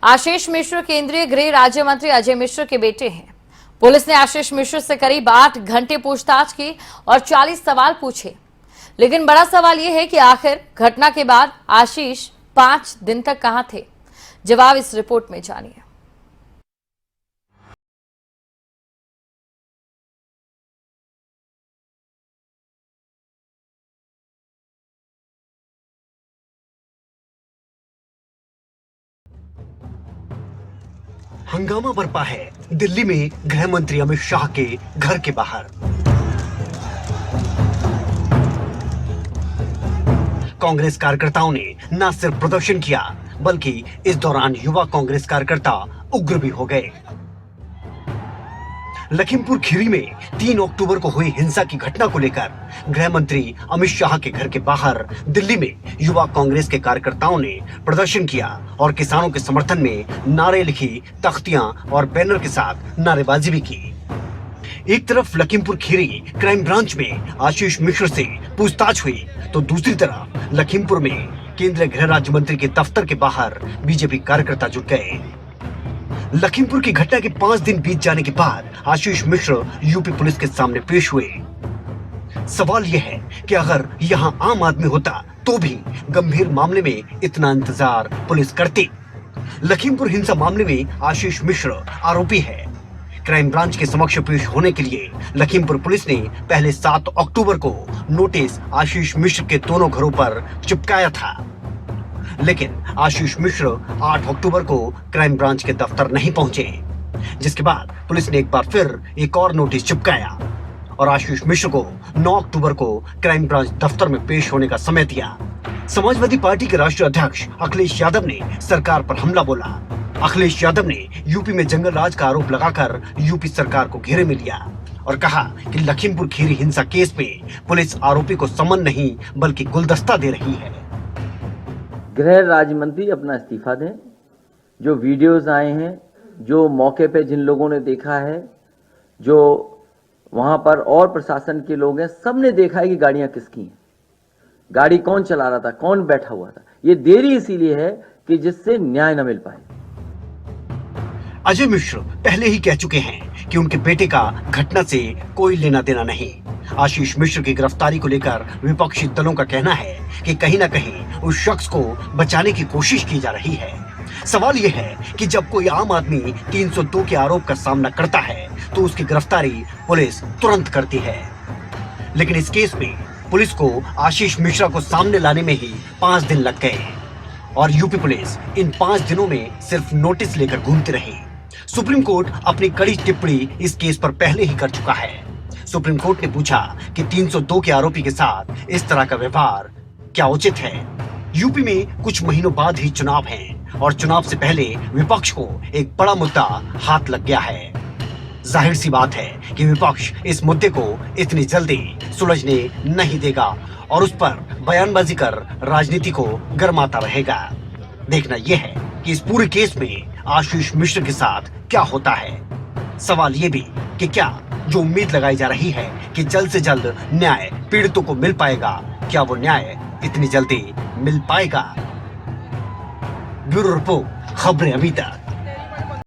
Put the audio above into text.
आशीष मिश्र केंद्रीय गृह राज्य मंत्री अजय मिश्र के बेटे हैं। पुलिस ने आशीष मिश्र से करीब 8 घंटे पूछताछ की और 40 सवाल पूछे। लेकिन बड़ा सवाल यह है कि आखिर घटना के बाद आशीष 5 दिन तक कहां थे। जवाब इस रिपोर्ट में जानिए। हंगामा बरपा है दिल्ली में गृह मंत्री अमित शाह के घर के बाहर। कांग्रेस कार्यकर्ताओं ने न सिर्फ प्रदर्शन किया बल्कि इस दौरान युवा कांग्रेस कार्यकर्ता उग्र भी हो गए। लखीमपुर खीरी में 3 अक्टूबर को हुई हिंसा की घटना को लेकर गृह मंत्री अमित शाह के घर के बाहर दिल्ली में युवा कांग्रेस के कार्यकर्ताओं ने प्रदर्शन किया और किसानों के समर्थन में नारे लिखी तख्तियां और बैनर के साथ नारेबाजी भी की। एक तरफ लखीमपुर खीरी क्राइम ब्रांच में आशीष मिश्र से पूछताछ हुई तो दूसरी तरफ लखीमपुर में केंद्रीय गृह राज्य मंत्री के दफ्तर के बाहर बीजेपी कार्यकर्ता जुट गए। लखीमपुर की घटना के 5 दिन बीत जाने के बाद आशीष मिश्र यूपी पुलिस के सामने पेश हुए। सवाल यह है कि अगर यहां आम आदमी होता तो भी गंभीर मामले में इतना इंतजार पुलिस करती। लखीमपुर हिंसा मामले में आशीष मिश्र आरोपी है। क्राइम ब्रांच के समक्ष पेश होने के लिए लखीमपुर पुलिस ने पहले 7 अक्टूबर को नोटिस आशीष मिश्र के दोनों घरों पर चिपकाया था, लेकिन आशीष मिश्र 8 अक्टूबर को क्राइम ब्रांच के दफ्तर नहीं पहुंचे, जिसके बाद पुलिस ने एक बार फिर एक और नोटिस चिपकाया और आशीष मिश्र को 9 अक्टूबर को क्राइम ब्रांच दफ्तर में पेश होने का समय दिया। समाजवादी पार्टी के राष्ट्रीय अध्यक्ष अखिलेश यादव ने सरकार पर हमला बोला। अखिलेश यादव ने यूपी में जंगल राज का आरोप लगाकर यूपी सरकार को घेरे में लिया और कहा कि लखीमपुर खीरी हिंसा केस में पुलिस आरोपी को समन नहीं बल्कि गुलदस्ता दे रही है। गृह राज्य मंत्री अपना इस्तीफा दें। जो वीडियोस आए हैं, जो मौके पे जिन लोगों ने देखा है, जो वहां पर और प्रशासन के लोग हैं, सबने देखा है कि गाड़ियां किसकी हैं, गाड़ी कौन चला रहा था, कौन बैठा हुआ था। ये देरी इसीलिए है कि जिससे न्याय न मिल पाए। अजय मिश्र पहले ही कह चुके हैं कि उनके बेटे का घटना से कोई लेना देना नहीं। आशीष मिश्र की गिरफ्तारी को लेकर विपक्षी दलों का कहना है कि कहीं न कहीं उस शख्स को बचाने की कोशिश की जा रही है। सवाल यह है कि जब कोई आम आदमी 302 के आरोप का सामना करता है तो उसकी गिरफ्तारी पुलिस तुरंत करती है, लेकिन इस केस में पुलिस को आशीष मिश्रा को सामने लाने में ही 5 दिन लग गए और यूपी पुलिस इन 5 दिनों में सिर्फ नोटिस लेकर घूमती रही। सुप्रीम कोर्ट अपनी कड़ी टिप्पणी इस केस पर पहले ही कर चुका है। सुप्रीम कोर्ट ने पूछा कि 302 के आरोपी के साथ इस तरह का व्यवहार क्या उचित है। यूपी में कुछ महीनों बाद ही चुनाव हैं और चुनाव से पहले विपक्ष को एक बड़ा मुद्दा हाथ लग गया है। जाहिर सी बात है कि विपक्ष इस मुद्दे को इतनी जल्दी सुलझने नहीं देगा और उस पर बयानबाजी कर राजनीति को गरमाता रहेगा। देखना यह है कि इस पूरे केस में आशीष मिश्र के साथ क्या होता है। सवाल ये भी कि क्या जो उम्मीद लगाई जा रही है कि जल्द से जल्द न्याय पीड़ितों को मिल पाएगा, क्या वो न्याय इतनी जल्दी मिल पाएगा। ब्यूरो रिपोर्ट, खबरें अभी तक।